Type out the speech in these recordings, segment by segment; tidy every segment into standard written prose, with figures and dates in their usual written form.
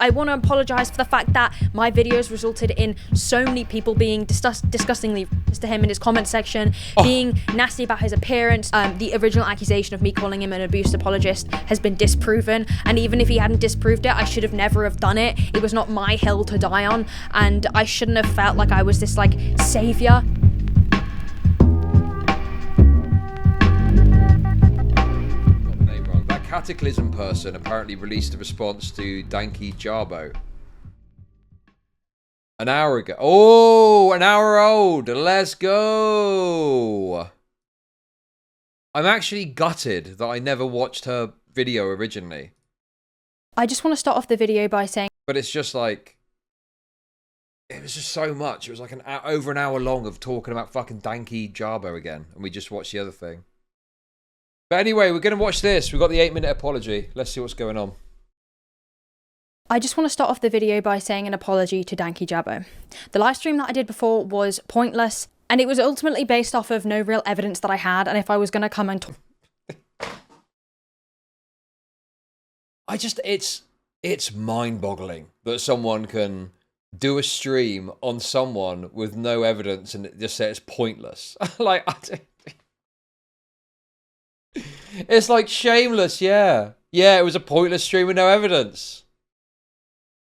I want to apologize for the fact that my videos resulted in so many people being disgustingly to him in his comment section, being nasty about his appearance. The original accusation of me calling him an abuse apologist has been disproven, and even if he hadn't disproved it, I should have never have done it. It was not my hill to die on, and I shouldn't have felt like I was this like savior. Katiclysm person apparently released a response to DankyJabo an hour ago. Oh, an hour old. Let's go. I'm actually gutted that I never watched her video originally. I just want to start off the video by saying, but it's just like, it was just so much. It was like over an hour long of talking about fucking DankyJabo again, and we just watched the other thing. But anyway, we're going to watch this. We've got the 8-minute apology. Let's see what's going on. I just want to start off the video by saying an apology to DankyJabo. The live stream that I did before was pointless, and it was ultimately based off of no real evidence that I had, and if I was going to come and talk... It's mind-boggling that someone can do a stream on someone with no evidence and just say it's pointless. Like, it's like shameless, yeah. Yeah, it was a pointless stream with no evidence.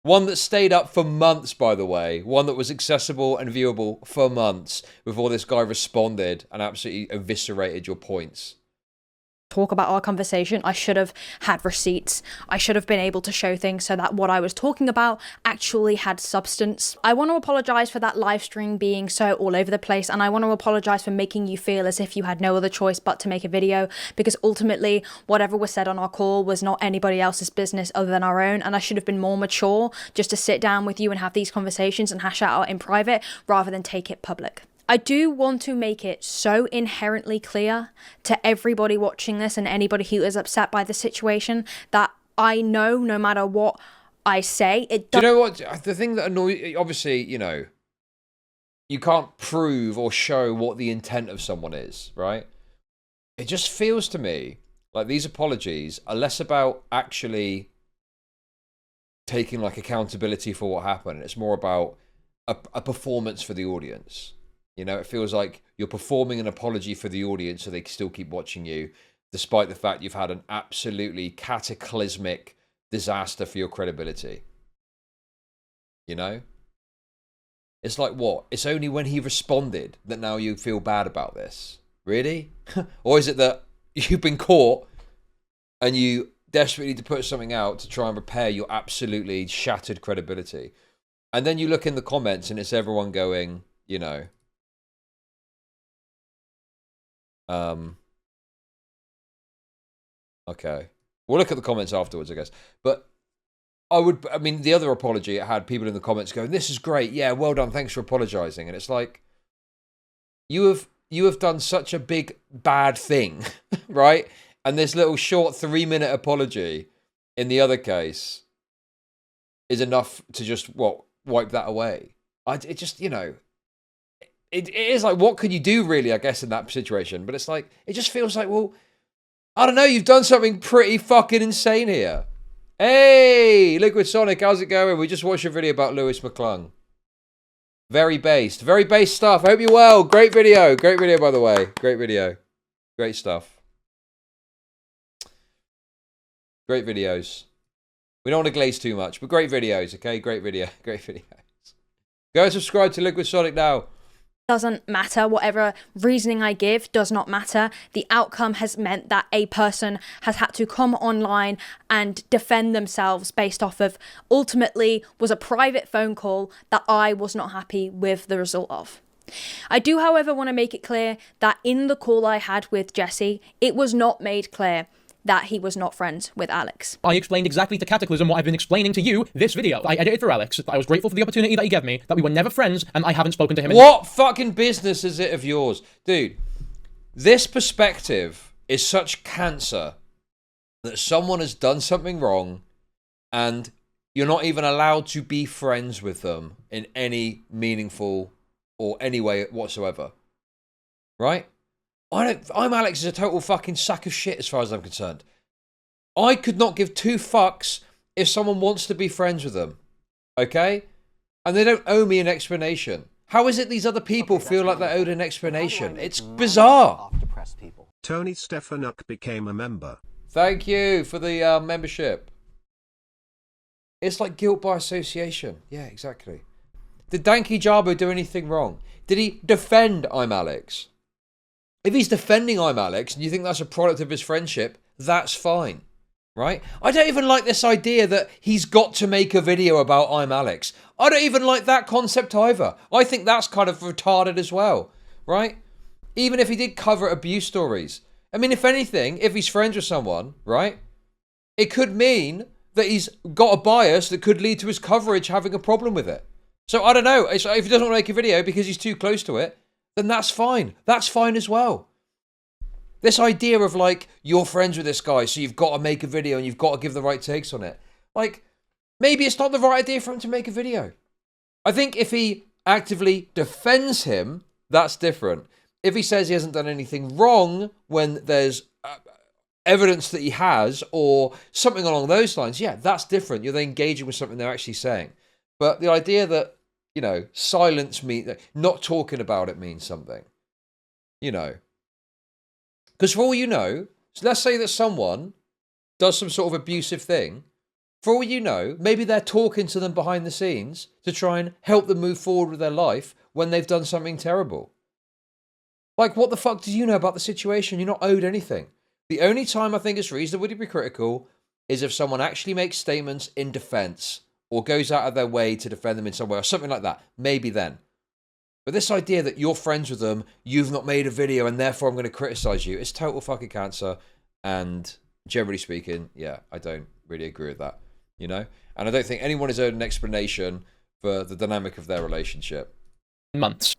One that stayed up for months, by the way. One that was accessible and viewable for months before this guy responded and absolutely eviscerated your points. Talk about our conversation. I should have had receipts. I should have been able to show things so that what I was talking about actually had substance. I want to apologize for that live stream being so all over the place, and I want to apologize for making you feel as if you had no other choice but to make a video, because ultimately whatever was said on our call was not anybody else's business other than our own, and I should have been more mature just to sit down with you and have these conversations and hash it out in private rather than take it public. I do want to make it so inherently clear to everybody watching this and anybody who is upset by the situation that I know no matter what I say, it does. Do you know what? The thing that annoys, obviously, you know, you can't prove or show what the intent of someone is, right? It just feels to me like these apologies are less about actually taking like accountability for what happened. It's more about a performance for the audience. You know, it feels like you're performing an apology for the audience so they can still keep watching you, despite the fact you've had an absolutely cataclysmic disaster for your credibility. You know? It's like, what? It's only when he responded that now you feel bad about this. Really? Or is it that you've been caught and you desperately need to put something out to try and repair your absolutely shattered credibility? And then you look in the comments and it's everyone going, you know... okay. We'll look at the comments afterwards, I guess. But I mean, the other apology, it had people in the comments going, this is great. Yeah, well done. Thanks for apologizing. And it's like, you have done such a big bad thing, right? And this little short 3-minute apology in the other case is enough to just, wipe that away. It just, you know, it is like, what could you do really, I guess, in that situation? But it's like, it just feels like, well, I don't know, you've done something pretty fucking insane here. Hey, Liquid Sonic, how's it going? We just watched a video about Louis McClung. Very based stuff. I hope you're well. Great video, by the way. Great video. Great stuff. Great videos. We don't want to glaze too much, but great videos, okay? Great videos. Go and subscribe to Liquid Sonic now. Doesn't matter. Whatever reasoning I give does not matter. The outcome has meant that a person has had to come online and defend themselves based off of, ultimately, was a private phone call that I was not happy with the result of. I do, however, want to make it clear that in the call I had with Jesse, it was not made clear that he was not friends with Alex. I explained exactly to Katiclysm what I've been explaining to you this video. I edited for Alex. I was grateful for the opportunity that he gave me, that we were never friends, and I haven't spoken to him. What fucking business is it of yours? Dude, this perspective is such cancer that someone has done something wrong and you're not even allowed to be friends with them in any meaningful or any way whatsoever. Right? I'm Alex is a total fucking sack of shit as far as I'm concerned. I could not give two fucks if someone wants to be friends with them, okay? And they don't owe me an explanation. How is it these other people feel like they're owed an explanation? It's bizarre. Tony Stefanuk became a member. Thank you for the membership. It's like guilt by association. Yeah, exactly. Did DankyJabo do anything wrong? Did he defend I'm Alex? If he's defending I'm Alex and you think that's a product of his friendship, that's fine, right? I don't even like this idea that he's got to make a video about I'm Alex. I don't even like that concept either. I think that's kind of retarded as well, right? Even if he did cover abuse stories. I mean, if anything, if he's friends with someone, right? It could mean that he's got a bias that could lead to his coverage having a problem with it. So I don't know. If he doesn't want to make a video because he's too close to it, then that's fine. That's fine as well. This idea of like, you're friends with this guy, so you've got to make a video and you've got to give the right takes on it. Like, maybe it's not the right idea for him to make a video. I think if he actively defends him, that's different. If he says he hasn't done anything wrong when there's evidence that he has or something along those lines, yeah, that's different. You're then engaging with something they're actually saying. But the idea that, you know, silence means, not talking about it means something, you know. Because for all you know, so let's say that someone does some sort of abusive thing. For all you know, maybe they're talking to them behind the scenes to try and help them move forward with their life when they've done something terrible. Like, what the fuck do you know about the situation? You're not owed anything. The only time I think it's reasonable to be critical is if someone actually makes statements in defense or goes out of their way to defend them in some way or something like that. Maybe then. But this idea that you're friends with them, you've not made a video, and therefore I'm going to criticize you, it's total fucking cancer. And generally speaking, yeah, I don't really agree with that, you know? And I don't think anyone is owed an explanation for the dynamic of their relationship. Months.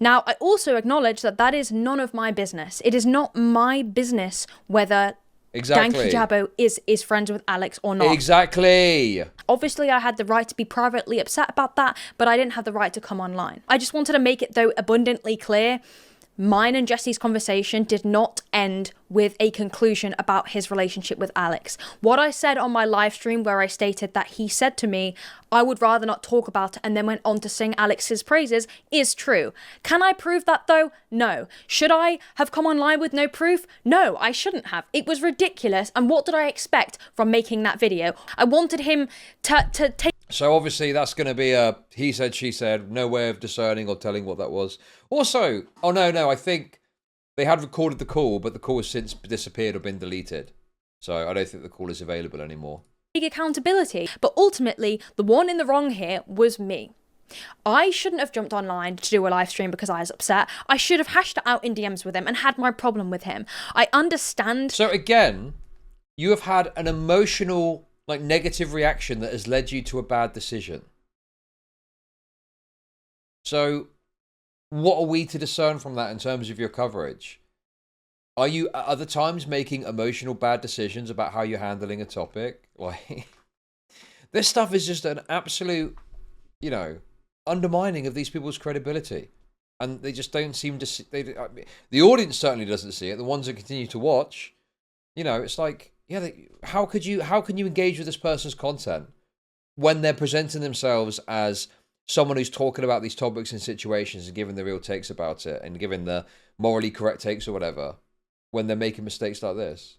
Now, I also acknowledge that that is none of my business. It is not my business whether Exactly. DankyJabo is friends with Alex or not. Exactly. Obviously, I had the right to be privately upset about that, but I didn't have the right to come online. I just wanted to make it, though, abundantly clear. Mine and Jesse's conversation did not end with a conclusion about his relationship with Alex. What I said on my live stream where I stated that he said to me, I would rather not talk about it, and then went on to sing Alex's praises is true. Can I prove that though? No. Should I have come online with no proof? No, I shouldn't have. It was ridiculous, and what did I expect from making that video? I wanted him to take... So obviously that's going to be a he said, she said, no way of discerning or telling what that was. Also, oh no, I think they had recorded the call, but the call has since disappeared or been deleted. So I don't think the call is available anymore. Accountability, but ultimately the one in the wrong here was me. I shouldn't have jumped online to do a live stream because I was upset. I should have hashed it out in DMs with him and had my problem with him. I understand. So again, you have had an emotional, like, negative reaction that has led you to a bad decision. So what are we to discern from that in terms of your coverage? Are you at other times making emotional bad decisions about how you're handling a topic? Like, this stuff is just an absolute, you know, undermining of these people's credibility. And they just don't seem to see, the audience certainly doesn't see it. The ones that continue to watch, you know, it's like, yeah, how can you engage with this person's content when they're presenting themselves as someone who's talking about these topics and situations and giving the real takes about it and giving the morally correct takes or whatever, when they're making mistakes like this?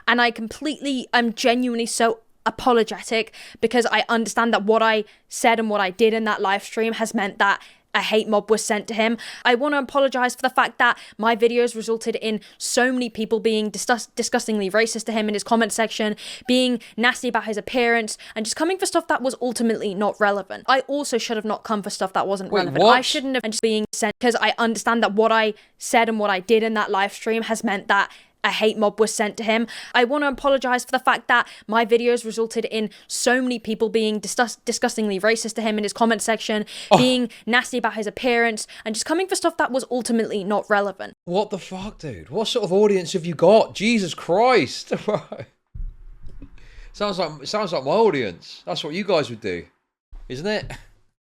And I'm genuinely so apologetic because I understand that what I said and what I did in that live stream has meant that a hate mob was sent to him. I want to apologize for the fact that my videos resulted in so many people being disgustingly racist to him in his comment section, being nasty about his appearance, and just coming for stuff that was ultimately not relevant. I also should have not come for stuff that wasn't relevant. What? I shouldn't have, and just being sent, because I understand that what I said and what I did in that live stream has meant that a hate mob was sent to him. I want to apologize for the fact that my videos resulted in so many people being disgustingly racist to him in his comment section, being nasty about his appearance, and just coming for stuff that was ultimately not relevant. What the fuck, dude? What sort of audience have you got? Jesus Christ. Sounds like my audience. That's what you guys would do, isn't it?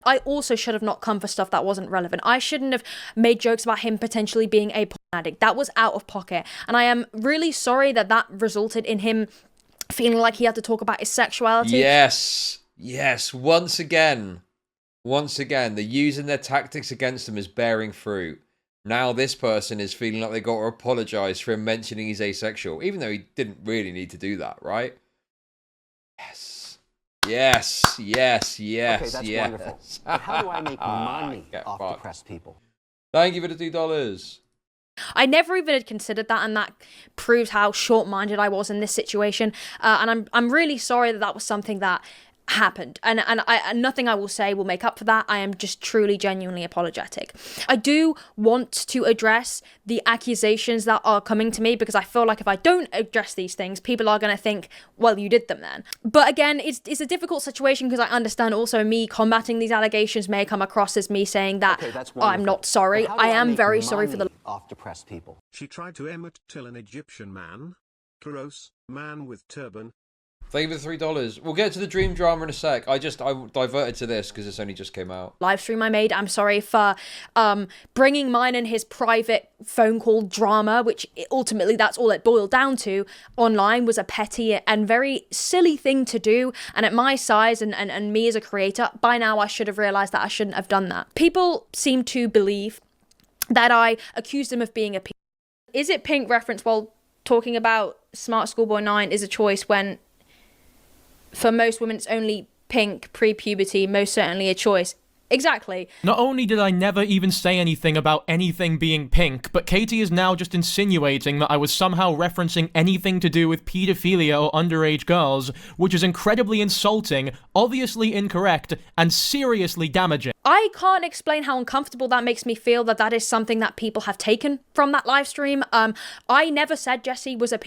I also should have not come for stuff that wasn't relevant. I shouldn't have made jokes about him potentially being a porn addict. That was out of pocket. And I am really sorry that that resulted in him feeling like he had to talk about his sexuality. Yes. Yes. Once again, they're using their tactics against him as bearing fruit. Now this person is feeling like they got to apologize for him mentioning he's asexual, even though he didn't really need to do that, right? Yes. Yes. Yes. Yes. Okay, that's yes. wonderful. But how do I make money off fucked. depressed people? Thank you for the $2. I never even had considered that, and that proves how short-minded I was in this situation. And I'm really sorry that was something that happened, and nothing I will say will make up for that. I am just truly, genuinely apologetic. I do want to address the accusations that are coming to me, because I feel like if I don't address these things, people are going to think, well, you did them then. But again, it's a difficult situation, because I understand also me combating these allegations may come across as me saying that I'm not sorry. I am very sorry for the off depressed people. She tried to emit till an Egyptian man. Gross, man with turban. Thank you for the $3. We'll get to the dream drama in a sec. I diverted to this because this only just came out. live stream I made. I'm sorry for bringing mine and his private phone call drama, which ultimately that's all it boiled down to. Online was a petty and very silly thing to do. And at my size and me as a creator, by now I should have realized that I shouldn't have done that. People seem to believe that I accused him of being a pink. Is it pink reference while talking about Smart Schoolboy 9 is a choice when for most women it's only pink pre-puberty, most certainly a choice? Exactly. Not only did I never even say anything about anything being pink, but Katie is now just insinuating that I was somehow referencing anything to do with pedophilia or underage girls, which is incredibly insulting, obviously incorrect, and seriously damaging. I can't explain how uncomfortable that makes me feel that that is something that people have taken from that live stream. I never said Jesse was a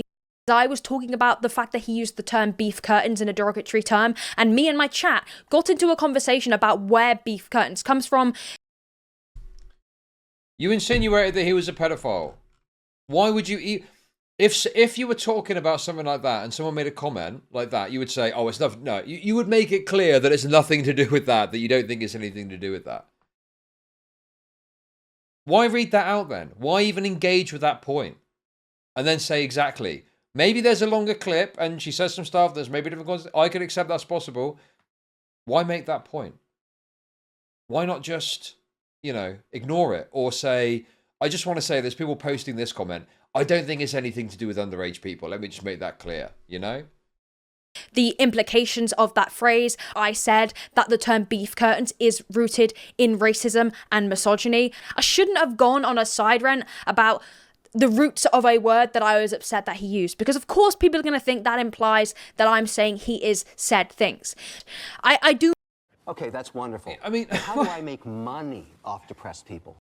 I was talking about the fact that he used the term beef curtains in a derogatory term, and me and my chat got into a conversation about where beef curtains comes from. You insinuated that he was a pedophile. Why would you if you were talking about something like that and someone made a comment like that, you would say, oh, it's nothing. No, you would make it clear that it's nothing to do with that you don't think it's anything to do with that. Why read that out then? Why even engage with that point? And then say exactly. Maybe there's a longer clip and she says some stuff that's maybe different context. I can accept that's possible. Why make that point? Why not just, ignore it or say, I just want to say there's people posting this comment. I don't think it's anything to do with underage people. Let me just make that clear, The implications of that phrase. I said that the term beef curtains is rooted in racism and misogyny. I shouldn't have gone on a side rant about the roots of a word that I was upset that he used, because of course people are going to think that implies that I'm saying he is said things. I do. Okay, that's wonderful. I mean, how do I make money off depressed people?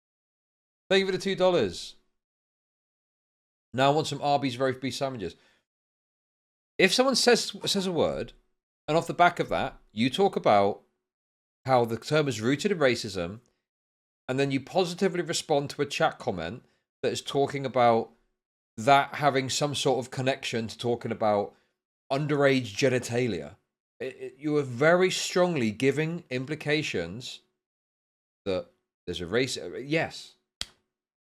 Thank you for the $2. Now I want some Arby's roast beef sandwiches. If someone says a word, and off the back of that, you talk about how the term is rooted in racism, and then you positively respond to a chat comment that is talking about that having some sort of connection to talking about underage genitalia. You are very strongly giving implications that there's a race. Yes.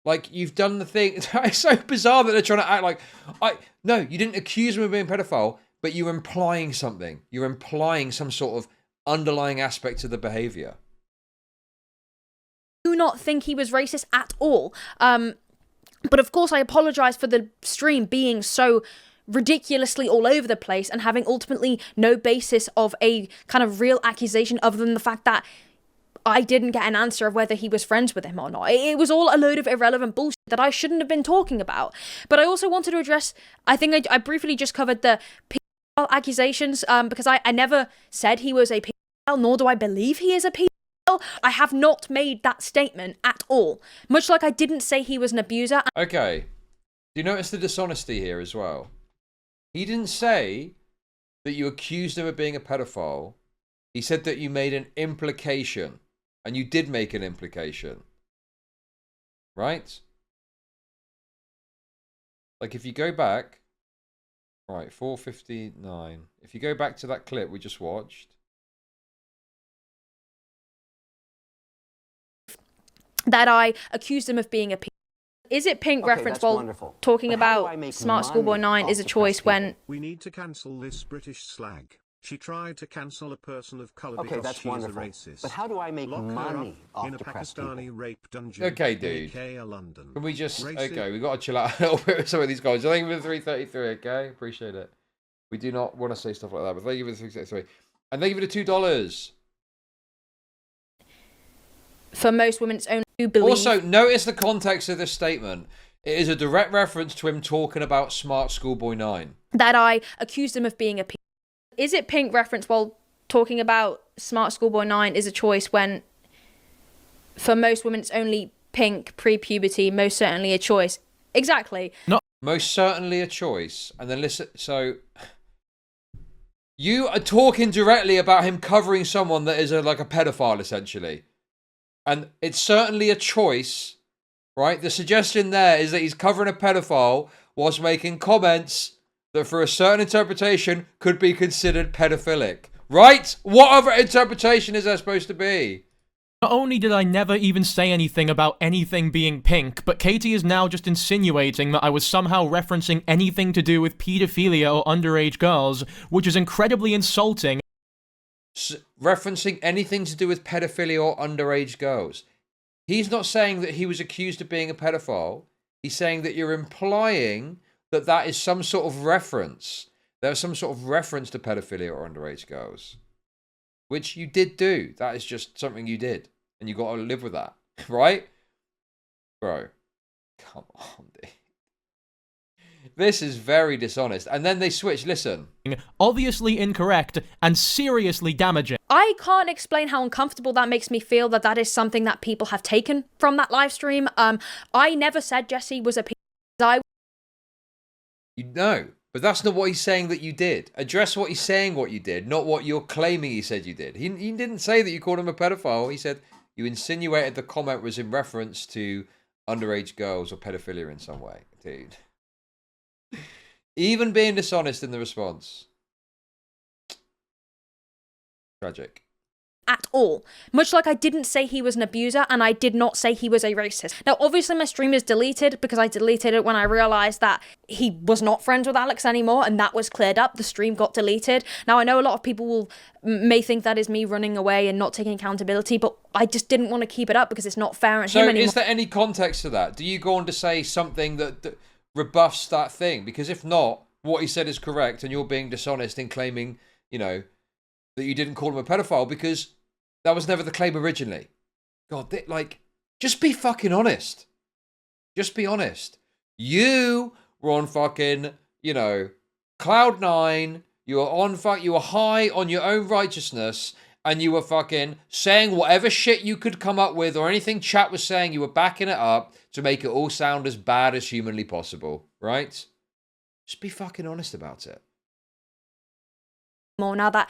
Like, you've done the thing. It's so bizarre that they're trying to act like, no, you didn't accuse him of being a pedophile, but you're implying something. You're implying some sort of underlying aspect of the behavior. I do not think he was racist at all. But of course, I apologize for the stream being so ridiculously all over the place and having ultimately no basis of a kind of real accusation other than the fact that I didn't get an answer of whether he was friends with him or not. It was all a load of irrelevant bullshit that I shouldn't have been talking about. But I also wanted to address, I think I briefly just covered the pedophile accusations, because I never said he was a pedophile, nor do I believe he is a pedophile. I have not made that statement at all. Much like I didn't say he was an abuser. Okay. Do you notice the dishonesty here as well? He didn't say that you accused him of being a pedophile. He said that you made an implication. And you did make an implication. Right? Like, if you go back... Right, 4:59. If you go back to that clip we just watched... that I accused him of being a Is it pink Okay, reference that's while wonderful. talking But how do I about make Smart Schoolboy money 9 off is a depressed choice when... people? We need to cancel this British slag. She tried to cancel a person of color Okay, because that's she wonderful. is a racist. But how do I make Lock her money up off in a depressed Pakistani people? rape dungeon Okay, in dude. IKEA, London. Can we just... Racist. Okay, we got to chill out a little bit with some of these guys. Thank you for the 333, okay? Appreciate it. We do not want to say stuff like that, but thank you for the 333. And thank you for the $2. For most women, it's only who believe... Also, notice the context of this statement. It is a direct reference to him talking about Smart Schoolboy 9. that I accused him of being a pink. Is it pink reference while talking about Smart Schoolboy 9 is a choice when for most women it's only pink pre-puberty, most certainly a choice. Exactly. Most certainly a choice. And then listen, so you are talking directly about him covering someone that is like a pedophile, essentially. And it's certainly a choice, right? The suggestion there is that he's covering a pedophile whilst making comments that for a certain interpretation could be considered pedophilic. Right? What other interpretation is there supposed to be? Not only did I never even say anything about anything being pink, but Katie is now just insinuating that I was somehow referencing anything to do with paedophilia or underage girls, which is incredibly insulting. Referencing anything to do with pedophilia or underage girls. He's not saying that he was accused of being a pedophile. He's saying that you're implying that that is some sort of reference. There's some sort of reference to pedophilia or underage girls. Which you did do. That is just something you did. And you got to live with that. Right? Bro. Come on, dude. This is very dishonest. And then they switch. Listen. Obviously incorrect and seriously damaging. I can't explain how uncomfortable that makes me feel that that is something that people have taken from that live stream. I never said Jesse was a You know. But that's not what he's saying that you did. Address what he's saying what you did, not what you're claiming he said you did. He didn't say that you called him a pedophile. He said you insinuated the comment was in reference to underage girls or pedophilia in some way. Dude. Even being dishonest in the response. Tragic. at all. Much like I didn't say he was an abuser and I did not say he was a racist. Now, obviously my stream is deleted because I deleted it when I realized that he was not friends with Alex anymore, and that was cleared up. The stream got deleted. Now, I know a lot of people may think that is me running away and not taking accountability, but I just didn't want to keep it up because it's not fair on him anymore. So is there any context to that? Do you go on to say something that rebuffs that thing? Because if not, what he said is correct and you're being dishonest in claiming, you know, that you didn't call him a pedophile, because that was never the claim originally. God, just be fucking honest. Just be honest. You were on fucking, you know, cloud nine. You were high on your own righteousness, and you were fucking saying whatever shit you could come up with, or anything chat was saying, you were backing it up to make it all sound as bad as humanly possible, right? Just be fucking honest about it. More now that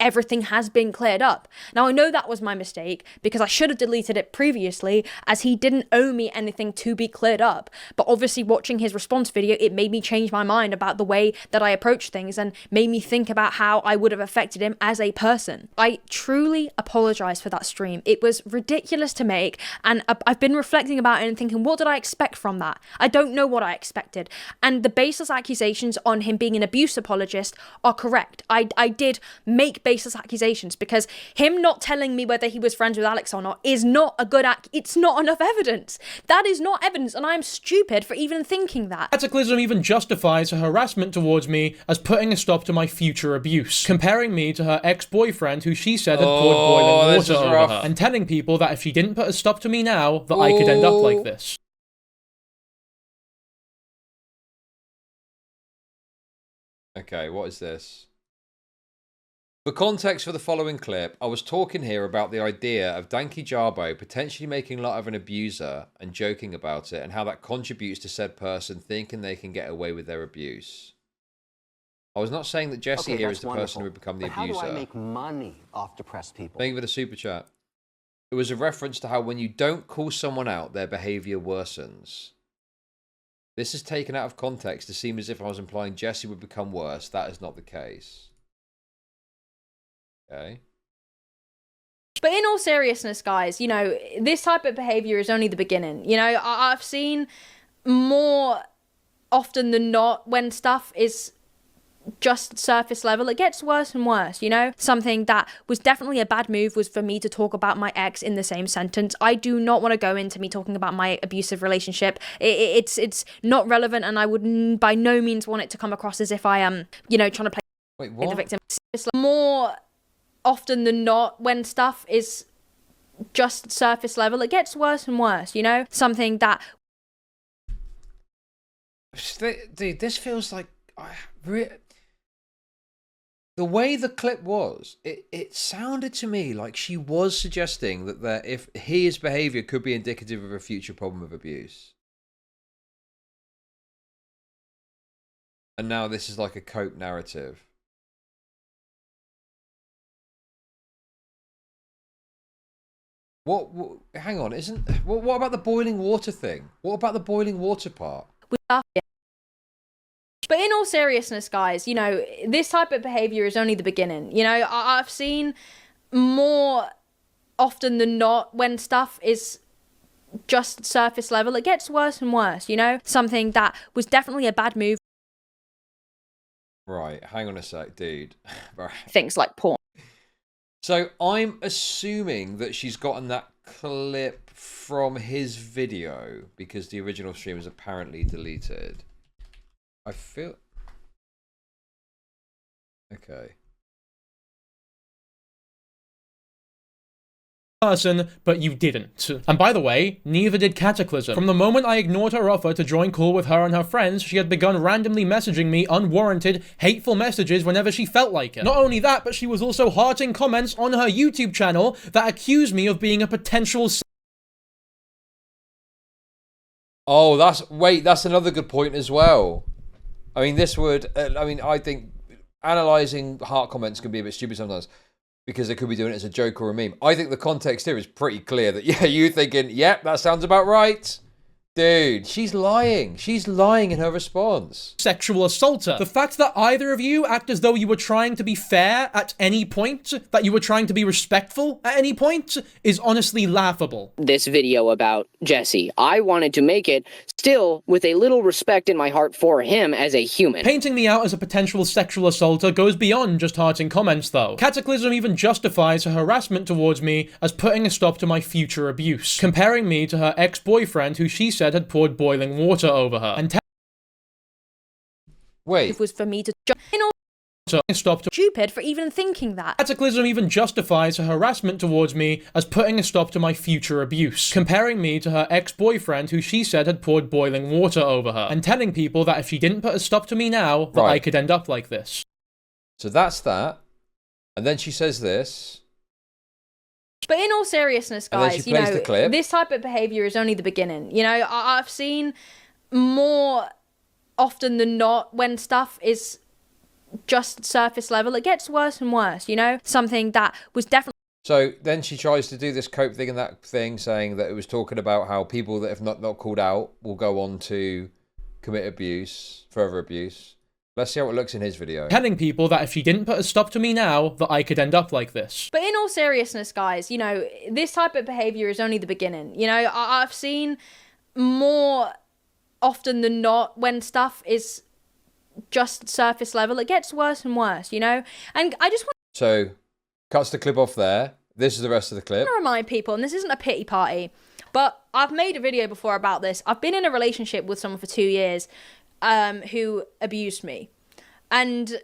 everything has been cleared up. Now, I know that was my mistake because I should have deleted it previously, as he didn't owe me anything to be cleared up. But obviously watching his response video, it made me change my mind about the way that I approach things and made me think about how I would have affected him as a person. I truly apologize for that stream. It was ridiculous to make, and I've been reflecting about it and thinking, what did I expect from that? I don't know what I expected. And the baseless accusations on him being an abuse apologist are correct. I did make baseless accusations, because him not telling me whether he was friends with Alex or not is not a good it's not enough evidence. That is not evidence, and I am stupid for even thinking that. Katiclysm even justifies her harassment towards me as putting a stop to my future abuse, comparing me to her ex-boyfriend who she said had poured boiling water over her, and telling people that if she didn't put a stop to me now, that I could end up like this. Okay, what is this? For context for the following clip, I was talking here about the idea of DankyJabo potentially making light of an abuser and joking about it, and how that contributes to said person thinking they can get away with their abuse. I was not saying that Jesse here is the person who would become the abuser. How do I make money off depressed people? Thank you for the super chat. It was a reference to how when you don't call someone out, their behaviour worsens. This is taken out of context to seem as if I was implying Jesse would become worse. That is not the case. Okay. But in all seriousness, guys, you know, this type of behavior is only the beginning. You know, I've seen more often than not when stuff is just surface level, it gets worse and worse, you know? Something that was definitely a bad move was for me to talk about my ex in the same sentence. I do not want to go into me talking about my abusive relationship. It's not relevant, and I would by no means want it to come across as if I am, you know, trying to play the victim. It's more often than not when stuff is just surface level, it gets worse and worse, you know? Something that... Dude, this feels like... The way the clip was, it sounded to me like she was suggesting that if his behavior could be indicative of a future problem of abuse. And now this is like a cope narrative. What hang on, what about the boiling water thing? What about the boiling water part? But in all seriousness, guys, you know, this type of behavior is only the beginning. You know, I've seen more often than not when stuff is just surface level, it gets worse and worse, you know? Something that was definitely a bad move. Right, hang on a sec, dude. Right. Things like porn. So I'm assuming that she's gotten that clip from his video because the original stream is apparently deleted. I feel... Okay. Person, but you didn't. And by the way, neither did Katiclysm. From the moment I ignored her offer to join call with her and her friends, she had begun randomly messaging me unwarranted, hateful messages whenever she felt like it. Not only that, but she was also hearting comments on her YouTube channel that accused me of being a potential... Oh, that's another good point as well. I mean, this would... I think analysing heart comments can be a bit stupid sometimes because they could be doing it as a joke or a meme. I think the context here is pretty clear that, yeah, you thinking, yep, that sounds about right. Dude, she's lying. She's lying in her response. Sexual assaulter. The fact that either of you act as though you were trying to be fair at any point, that you were trying to be respectful at any point, is honestly laughable. This video about Jesse, I wanted to make it still with a little respect in my heart for him as a human. Painting me out as a potential sexual assaulter goes beyond just hearting comments, though. Katiclysm even justifies her harassment towards me as putting a stop to my future abuse, comparing me to her ex-boyfriend who she said had poured boiling water over her, and wait, it was for me to stop stupid for even thinking that. Katiclysm even justifies her harassment towards me as putting a stop to my future abuse, comparing me to her ex-boyfriend who she said had poured boiling water over her, and telling people that if she didn't put a stop to me now, that I could end up like this. So that's that, and then she says this. But in all seriousness, guys, you know, this type of behavior is only the beginning. You know, I've seen more often than not when stuff is just surface level, it gets worse and worse, you know? Something that was definitely... So then she tries to do this cope thing and that thing, saying that it was talking about how people that have not called out will go on to commit abuse, further abuse. Let's see how it looks in his video. Telling people that if she didn't put a stop to me now, that I could end up like this. But in all seriousness, guys, you know, this type of behavior is only the beginning. You know, I've seen more often than not when stuff is just surface level, it gets worse and worse, you know? And I just want... So, cuts the clip off there. This is the rest of the clip. I want to remind people, and this isn't a pity party, but I've made a video before about this. I've been in a relationship with someone for 2 years who abused me, and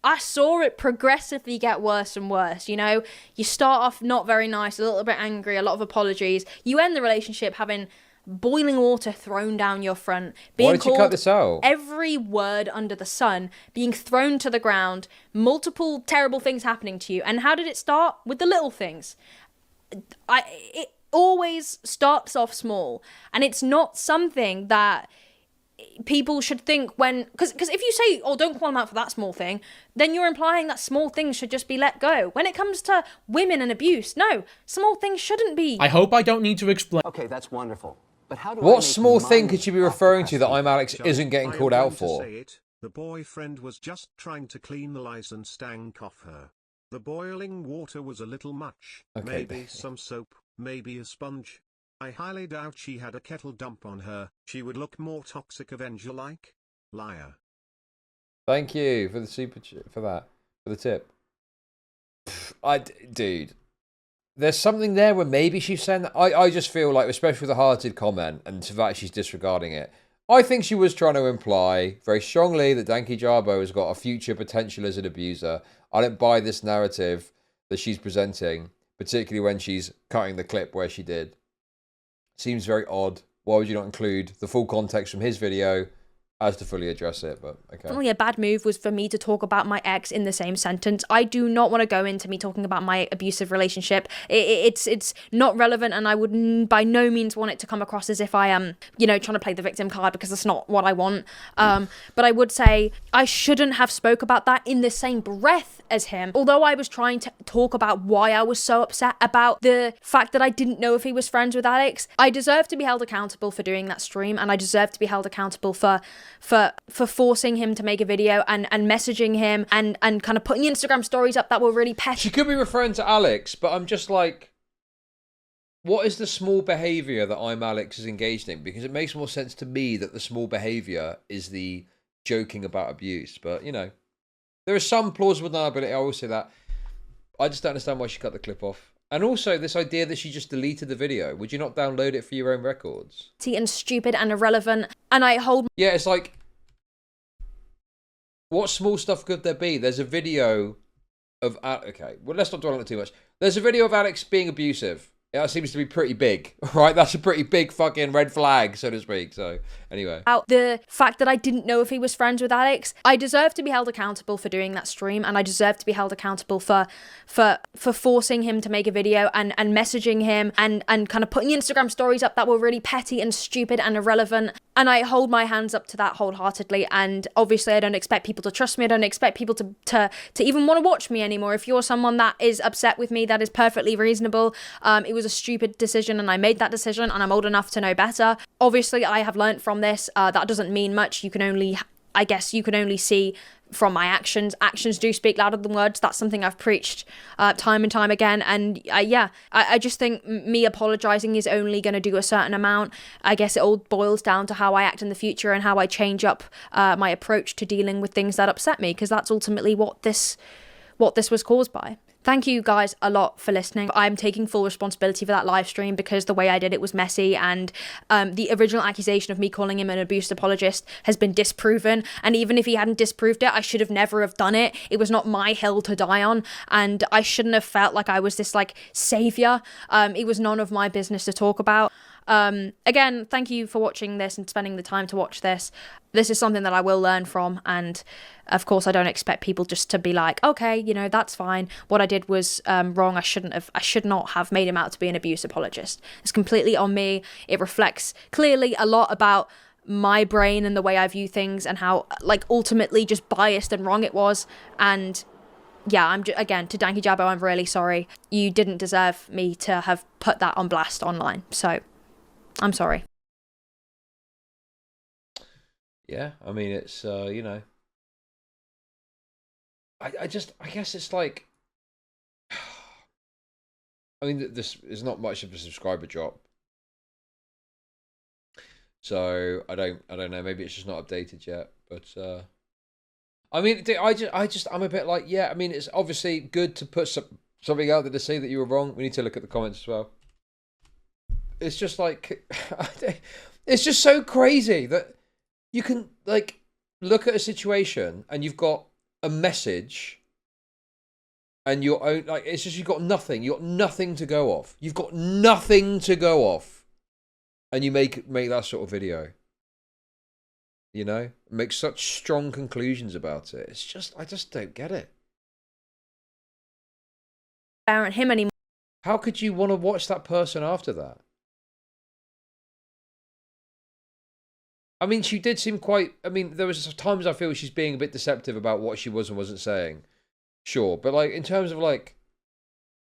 I saw it progressively get worse and worse. You know, you start off not very nice, a little bit angry, a lot of apologies. You end the relationship having boiling water thrown down your front, being Why did you cut this out? Every word under the sun, being thrown to the ground, multiple terrible things happening to you. And how did it start? With the little things. It always starts off small, and it's not something that people should think when, because if you say, oh, don't call them out for that small thing, then you're implying that small things should just be let go. When it comes to women and abuse, no, small things shouldn't be. I hope I don't need to explain. Okay, that's wonderful. But how do what small thing could you be referring to that I'm Alex Chud, isn't getting called out for? The boyfriend was just trying to clean the lies and stank off her. The boiling water was a little much. Okay. Maybe some soap, maybe a sponge. I highly doubt she had a kettle dump on her. She would look more toxic Avenger-like. Liar. Thank you for the for the tip. Dude, there's something there where maybe she's saying that. I just feel like, especially with the hearted comment and the fact she's disregarding it, I think she was trying to imply very strongly that DankyJabo has got a future potential as an abuser. I don't buy this narrative that she's presenting, particularly when she's cutting the clip where she did. Seems very odd. Why would you not include the full context from his video as to fully address it? But okay. Definitely a bad move was for me to talk about my ex in the same sentence. I do not want to go into me talking about my abusive relationship. It's not relevant, and I would by no means want it to come across as if I am, trying to play the victim card, because that's not what I want. But I would say I shouldn't have spoke about that in the same breath as him. Although I was trying to talk about why I was so upset about the fact that I didn't know if he was friends with Alex, I deserve to be held accountable for doing that stream, and I deserve to be held accountable for forcing him to make a video and messaging him and kind of putting Instagram stories up that were really petty. She could be referring to Alex, but I'm just like, what is the small behavior that I'm Alex is engaged in? Because it makes more sense to me that the small behavior is the joking about abuse. But, there is some plausible deniability. I will say that. I just don't understand why she cut the clip off. And also this idea that she just deleted the video. Would you not download it for your own records? And stupid and irrelevant. And I hold... Yeah, it's like, what small stuff could there be? There's a video of... Okay, well, let's not dwell on it too much. There's a video of Alex being abusive. That seems to be pretty big, right? That's a pretty big fucking red flag, so to speak. So, anyway. The fact that I didn't know if he was friends with Alex, I deserve to be held accountable for doing that stream, and I deserve to be held accountable for forcing him to make a video and messaging him and kind of putting Instagram stories up that were really petty and stupid and irrelevant. And I hold my hands up to that wholeheartedly. And obviously, I don't expect people to trust me. I don't expect people to even want to watch me anymore. If you're someone that is upset with me, that is perfectly reasonable. It was a stupid decision, and I made that decision, and I'm old enough to know better. Obviously, I have learnt from this. That doesn't mean much. You can only see from my actions. Actions do speak louder than words. That's something I've preached time and time again. And I just think me apologizing is only going to do a certain amount. I guess it all boils down to how I act in the future and how I change up my approach to dealing with things that upset me, because that's ultimately what this was caused by. Thank you guys a lot for listening. I'm taking full responsibility for that live stream because the way I did it was messy, and the original accusation of me calling him an abuse apologist has been disproven. And even if he hadn't disproved it, I should have never have done it. It was not my hill to die on, and I shouldn't have felt like I was this savior. It was none of my business to talk about. Again, thank you for watching this and spending the time to watch this. This is something that I will learn from, and of course I don't expect people just to be like, okay, that's fine. What I did was wrong. I should not have made him out to be an abuse apologist. It's completely on me. It reflects clearly a lot about my brain and the way I view things, and how ultimately just biased and wrong it was. And yeah, again, to DankyJabo, I'm really sorry. You didn't deserve me to have put that on blast online. So I'm sorry. Yeah, I mean, it's, I guess it's like, I mean, this is not much of a subscriber drop. So I don't know, maybe it's just not updated yet, but, I mean, I'm a bit like, yeah, I mean, it's obviously good to put something out there to say that you were wrong. We need to look at the comments as well. It's just like, it's just so crazy that you can look at a situation and you've got a message and your own, it's just, you've got nothing to go off. You've got nothing to go off, and you make that sort of video, make such strong conclusions about it. It's just, I just don't get it. Aren't him anymore. How could you want to watch that person after that? I mean, she did seem quite... I mean, there was times I feel she's being a bit deceptive about what she was and wasn't saying. Sure, but in terms of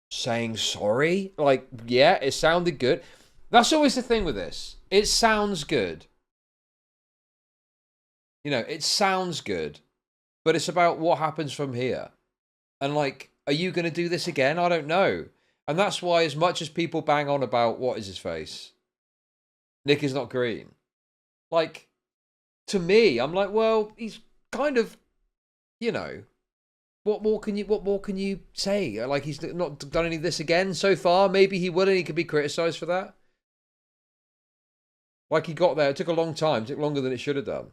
saying sorry, yeah, it sounded good. That's always the thing with this. It sounds good. It sounds good, but it's about what happens from here. And are you going to do this again? I don't know. And that's why, as much as people bang on about, what is his face? Nick is not green. Like, to me, I'm like, well, he's kind of, you know, what more can you say? Like, he's not done any of this again so far. Maybe he will, and he could be criticised for that. Like, he got there. It took a long time. It took longer than it should have done.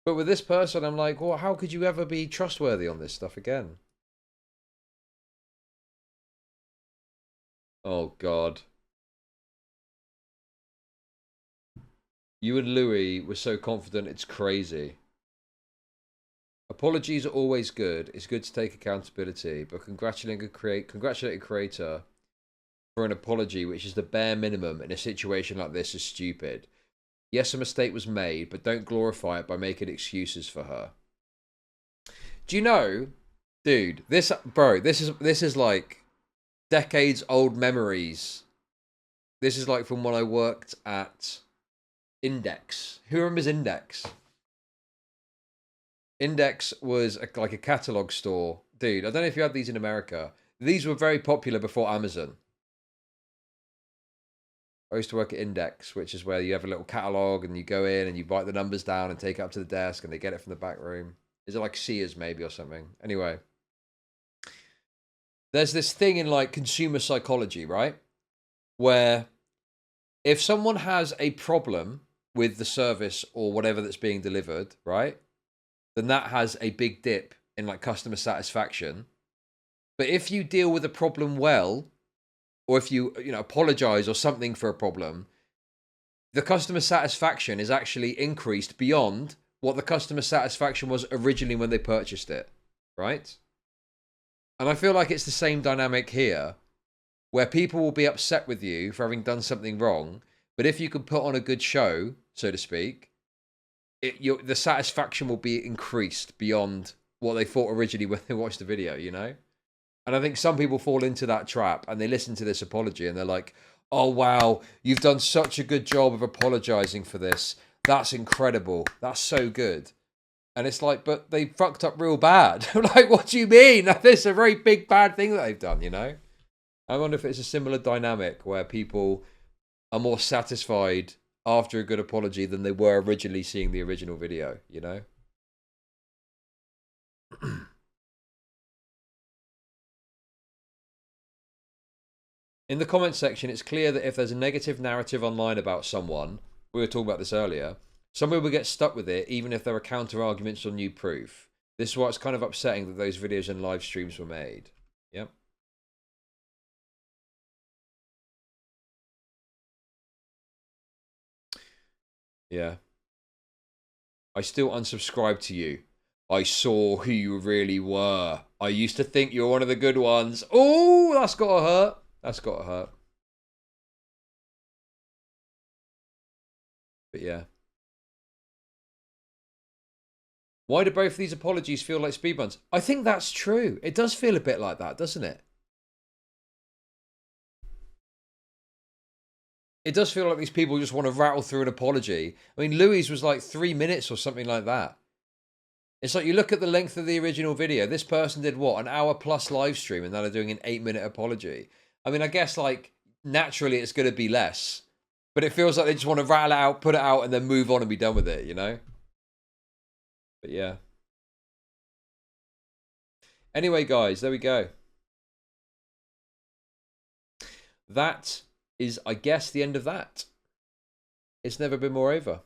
But with this person, I'm like, well, how could you ever be trustworthy on this stuff again? Oh, God. You and Louis were so confident, it's crazy. Apologies are always good. It's good to take accountability, but congratulating a creator for an apology, which is the bare minimum in a situation like this, is stupid. Yes, a mistake was made, but don't glorify it by making excuses for her. Do you know, dude, this is like decades old memories. This is like from when I worked at Index. Who remembers Index? Index was like a catalog store. Dude, I don't know if you had these in America. These were very popular before Amazon. I used to work at Index, which is where you have a little catalog and you go in and you write the numbers down and take it up to the desk and they get it from the back room. Is it like Sears maybe or something? Anyway. There's this thing in like consumer psychology, right? Where if someone has a problem with the service or whatever that's being delivered, right? Then that has a big dip in like customer satisfaction. But if you deal with a problem well, or if you apologize or something for a problem, the customer satisfaction is actually increased beyond what the customer satisfaction was originally when they purchased it, right? And I feel like it's the same dynamic here, where people will be upset with you for having done something wrong, but if you can put on a good show, so to speak, the satisfaction will be increased beyond what they thought originally when they watched the video, you know? And I think some people fall into that trap and they listen to this apology and they're like, oh, wow, you've done such a good job of apologizing for this. That's incredible. That's so good. And it's like, but they fucked up real bad. Like, what do you mean? This is a very big bad thing that they've done, you know? I wonder if it's a similar dynamic where people are more satisfied after a good apology than they were originally seeing the original video, you know? In the comment section, it's clear that if there's a negative narrative online about someone, we were talking about this earlier, some people get stuck with it even if there are counter-arguments or new proof. This is why it's kind of upsetting that those videos and live streams were made. Yep. Yeah. I still unsubscribe to you. I saw who you really were. I used to think you were one of the good ones. Oh, that's gotta hurt. That's gotta hurt. But yeah. Why do both of these apologies feel like speed runs? I think that's true. It does feel a bit like that, doesn't it? It does feel like these people just want to rattle through an apology. I mean, Louis was like 3 minutes or something like that. It's like you look at the length of the original video. This person did what? An hour plus live stream, and now they're doing an 8-minute apology. I mean, I guess like naturally it's going to be less, but it feels like they just want to rattle it out, put it out, and then move on and be done with it, you know? But yeah. Anyway, guys, there we go. That is, I guess, the end of that. It's never been more over.